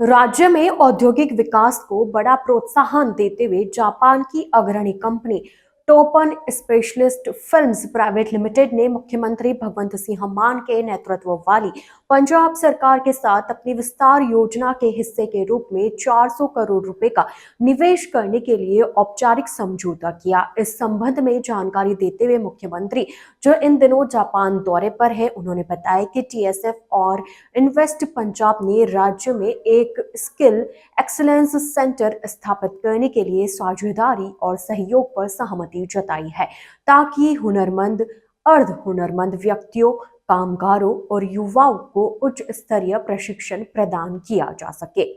राज्य में औद्योगिक विकास को बड़ा प्रोत्साहन देते हुए जापान की अग्रणी company Toppan specialist films private limited ने मुख्यमंत्री भगवंत सिंह मान के नेतृत्व वाली पंजाब सरकार के साथ अपनी विस्तार योजना के हिस्से के रूप में 400 करोड़ रुपए का निवेश करने के लिए औपचारिक समझौता किया। इस संबंध में जानकारी देते हुए मुख्यमंत्री, जो इन दिनों जापान दौरे पर है, उन्होंने बताया कि टीएसएफ और इन्वेस्ट पंजाब ने राज्य में एक स्किल एक्सीलेंस सेंटर स्थापित करने के लिए साझेदारी और सहयोग पर सहमति जताई है, ताकि हुनरमंद, अर्ध हुनरमंद व्यक्तियों, कामगारों और युवाओं को उच्च स्तरीय प्रशिक्षण प्रदान किया जा सके।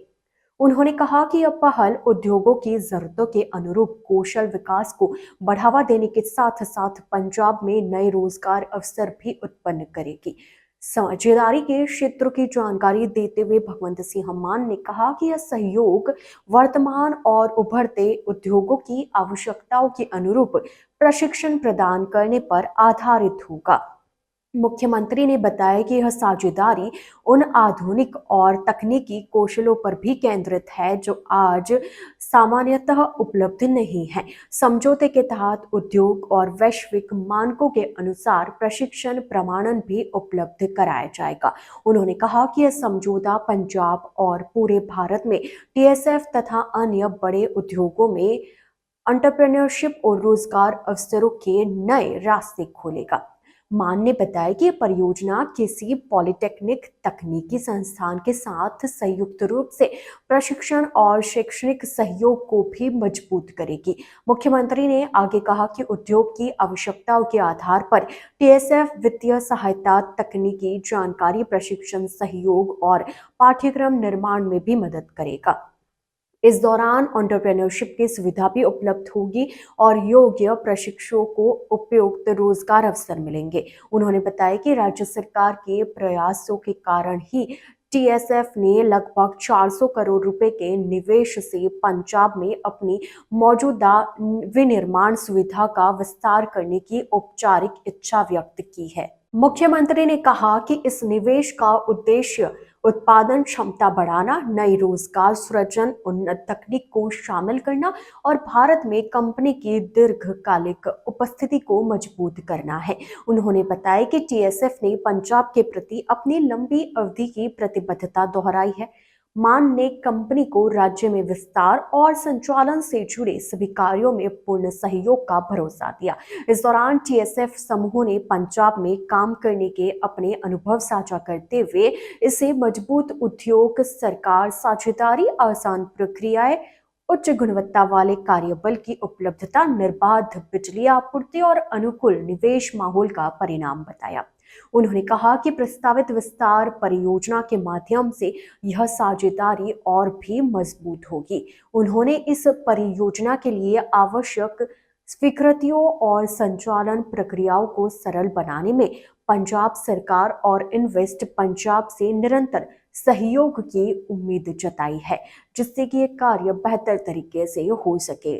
उन्होंने कहा कि यह पहल उद्योगों की जरूरतों के अनुरूप कौशल विकास को बढ़ावा देने के साथ साथ पंजाब में नए रोजगार अवसर भी उत्पन्न करेगी। साझेदारी के क्षेत्र की जानकारी देते हुए भगवंत सिंह मान ने कहा कि यह सहयोग वर्तमान और उभरते उद्योगों की आवश्यकताओं के अनुरूप प्रशिक्षण प्रदान करने पर आधारित होगा। मुख्यमंत्री ने बताया कि यह साझेदारी उन आधुनिक और तकनीकी कौशलों पर भी केंद्रित है जो आज सामान्यतः उपलब्ध नहीं है। समझौते के तहत उद्योग और वैश्विक मानकों के अनुसार प्रशिक्षण प्रमाणन भी उपलब्ध कराया जाएगा। उन्होंने कहा कि यह समझौता पंजाब और पूरे भारत में टीएसएफ तथा अन्य बड़े उद्योगों में एंटरप्रेन्योरशिप और रोजगार अवसरों के नए रास्ते खोलेगा। मान ने बताया कि यह परियोजना किसी पॉलिटेक्निक तकनीकी संस्थान के साथ संयुक्त रूप से प्रशिक्षण और शैक्षणिक सहयोग को भी मजबूत करेगी। मुख्यमंत्री ने आगे कहा कि उद्योग की आवश्यकताओं के आधार पर टीएसएफ वित्तीय सहायता, तकनीकी जानकारी, प्रशिक्षण सहयोग और पाठ्यक्रम निर्माण में भी मदद करेगा। इस दौरान एंटरप्रेन्योरशिप की सुविधा भी उपलब्ध होगी और योग्य प्रशिक्षुओं को उपयुक्त रोजगार अवसर मिलेंगे। उन्होंने बताया कि राज्य सरकार के प्रयासों के कारण ही टीएसएफ ने लगभग 400 करोड़ रुपए के निवेश से पंजाब में अपनी मौजूदा विनिर्माण सुविधा का विस्तार करने की औपचारिक इच्छा व्यक्त की है। मुख्यमंत्री ने कहा कि इस निवेश का उद्देश्य उत्पादन क्षमता बढ़ाना, नई रोजगार सृजन, उन्नत तकनीक को शामिल करना और भारत में कंपनी की दीर्घकालिक उपस्थिति को मजबूत करना है। उन्होंने बताया कि टीएसएफ ने पंजाब के प्रति अपनी लंबी अवधि की प्रतिबद्धता दोहराई है। मान ने कंपनी को राज्य में विस्तार और संचालन से जुड़े सभी कार्यों में पूर्ण सहयोग का भरोसा दिया। इस दौरान टीएसएफ समूह ने पंजाब में काम करने के अपने अनुभव साझा करते हुए इसे मजबूत उद्योग, सरकार साझेदारी, आसान प्रक्रियाएं, उच्च गुणवत्ता वाले कार्यबल की उपलब्धता, निर्बाध बिजली आपूर्ति और अनुकूल निवेश माहौल का परिणाम बताया। उन्होंने कहा कि प्रस्तावित विस्तार परियोजना के माध्यम से यह साझेदारी और भी मजबूत होगी। उन्होंने इस परियोजना के लिए आवश्यक स्वीकृतियों और संचालन प्रक्रियाओं को सरल बनाने में पंजाब सरकार और इन्वेस्ट पंजाब से निरंतर सहयोग की उम्मीद जताई है, जिससे कि ये कार्य बेहतर तरीके से हो सके।